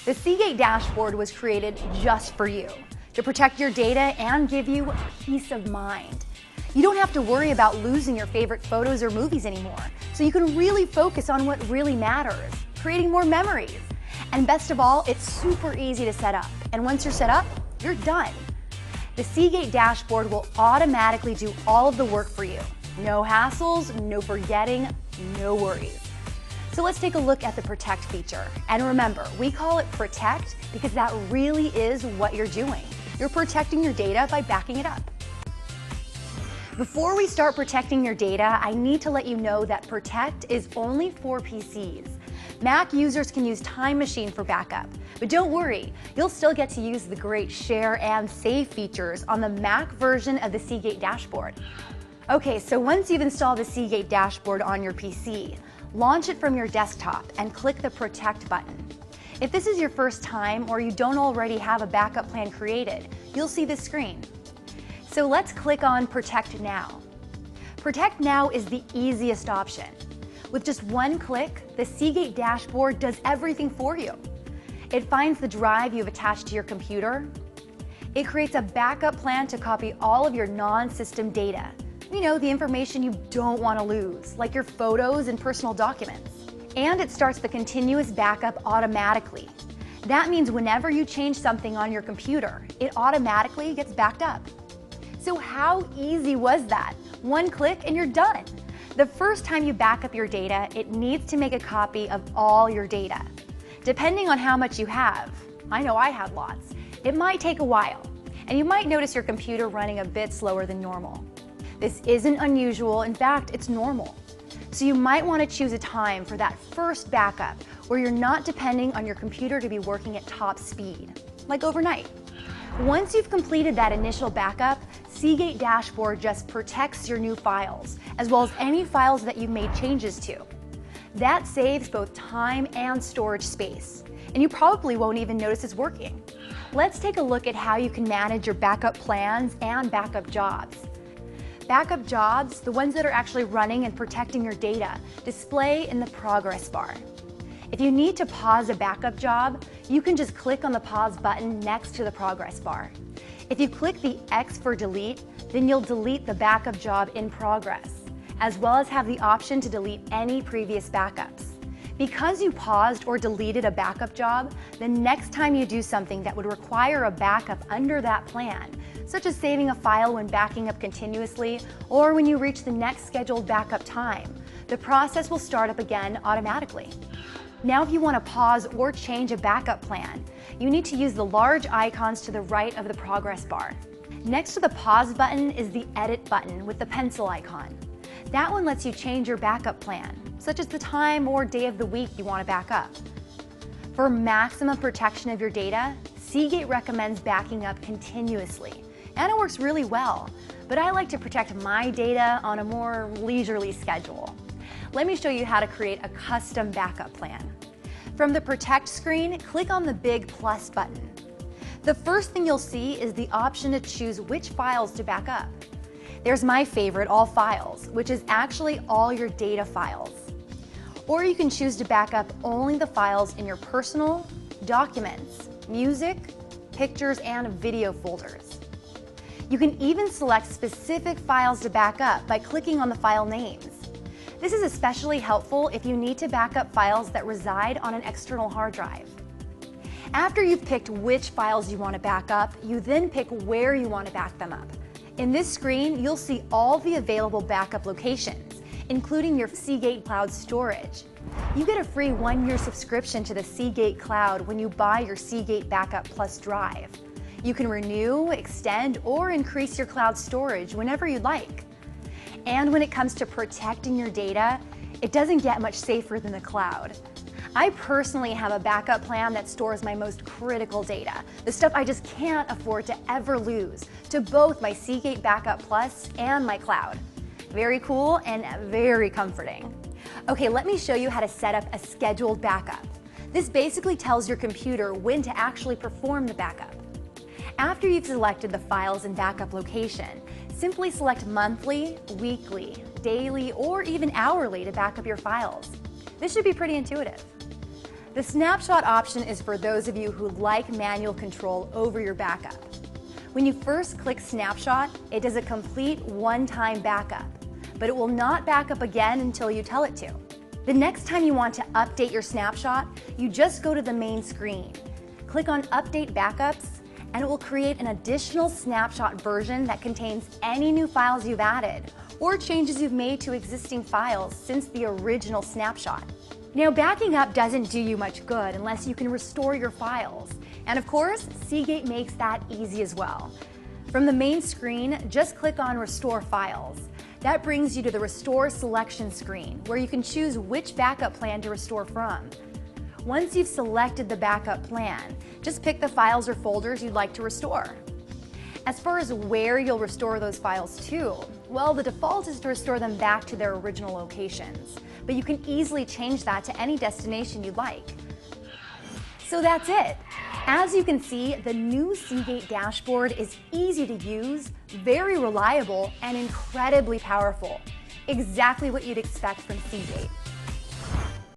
The Seagate dashboard was created just for you, to protect your data and give you peace of mind. You don't have to worry about losing your favorite photos or movies anymore, so you can really focus on what really matters, creating more memories. And best of all, it's super easy to set up. And once you're set up, you're done. The Seagate dashboard will automatically do all of the work for you. No hassles, no forgetting, no worries. So let's take a look at the Protect feature. And remember, we call it Protect because that really is what you're doing. You're protecting your data by backing it up. Before we start protecting your data, I need to let you know that Protect is only for PCs. Mac users can use Time Machine for backup, but don't worry, you'll still get to use the great Share and Save features on the Mac version of the Seagate dashboard. Okay, so once you've installed the Seagate dashboard on your PC, launch it from your desktop and click the Protect button. If this is your first time or you don't already have a backup plan created, you'll see this screen. So let's click on Protect Now. Protect Now is the easiest option. With just one click, the Seagate dashboard does everything for you. It finds the drive you've attached to your computer. It creates a backup plan to copy all of your non-system data. You know, the information you don't want to lose, like your photos and personal documents. And it starts the continuous backup automatically. That means whenever you change something on your computer, it automatically gets backed up. So how easy was that? One click and you're done. The first time you back up your data, it needs to make a copy of all your data. Depending on how much you have, I know I have lots, it might take a while, and you might notice your computer running a bit slower than normal. This isn't unusual, in fact, it's normal. So you might want to choose a time for that first backup where you're not depending on your computer to be working at top speed, like overnight. Once you've completed that initial backup, Seagate Dashboard just protects your new files, as well as any files that you've made changes to. That saves both time and storage space, and you probably won't even notice it's working. Let's take a look at how you can manage your backup plans and backup jobs. Backup jobs, the ones that are actually running and protecting your data, display in the progress bar. If you need to pause a backup job, you can just click on the pause button next to the progress bar. If you click the X for delete, then you'll delete the backup job in progress, as well as have the option to delete any previous backups. Because you paused or deleted a backup job, the next time you do something that would require a backup under that plan, such as saving a file when backing up continuously or when you reach the next scheduled backup time, the process will start up again automatically. Now if you want to pause or change a backup plan, you need to use the large icons to the right of the progress bar. Next to the pause button is the edit button with the pencil icon. That one lets you change your backup plan, such as the time or day of the week you want to back up. For maximum protection of your data, Seagate recommends backing up continuously, and it works really well, but I like to protect my data on a more leisurely schedule. Let me show you how to create a custom backup plan. From the Protect screen, click on the big plus button. The first thing you'll see is the option to choose which files to back up. There's my favorite, All Files, which is actually all your data files. Or you can choose to back up only the files in your personal, documents, music, pictures, and video folders. You can even select specific files to back up by clicking on the file names. This is especially helpful if you need to back up files that reside on an external hard drive. After you've picked which files you want to back up, you then pick where you want to back them up. In this screen, you'll see all the available backup locations, including your Seagate Cloud storage. You get a free 1-year subscription to the Seagate Cloud when you buy your Seagate Backup Plus drive. You can renew, extend, or increase your cloud storage whenever you'd like. And when it comes to protecting your data, it doesn't get much safer than the cloud. I personally have a backup plan that stores my most critical data, the stuff I just can't afford to ever lose, to both my Seagate Backup Plus and my cloud. Very cool and very comforting. Okay, let me show you how to set up a scheduled backup. This basically tells your computer when to actually perform the backup. After you've selected the files and backup location, simply select monthly, weekly, daily, or even hourly to back up your files. This should be pretty intuitive. The snapshot option is for those of you who like manual control over your backup. When you first click snapshot, it does a complete one-time backup, but it will not back up again until you tell it to. The next time you want to update your snapshot, you just go to the main screen. Click on Update Backups, and it will create an additional snapshot version that contains any new files you've added or changes you've made to existing files since the original snapshot. Now, backing up doesn't do you much good unless you can restore your files. And of course, Seagate makes that easy as well. From the main screen, just click on Restore Files. That brings you to the Restore Selection screen, where you can choose which backup plan to restore from. Once you've selected the backup plan, just pick the files or folders you'd like to restore. As far as where you'll restore those files to, well, the default is to restore them back to their original locations, but you can easily change that to any destination you'd like. So that's it. As you can see, the new Seagate dashboard is easy to use, very reliable, and incredibly powerful. Exactly what you'd expect from Seagate.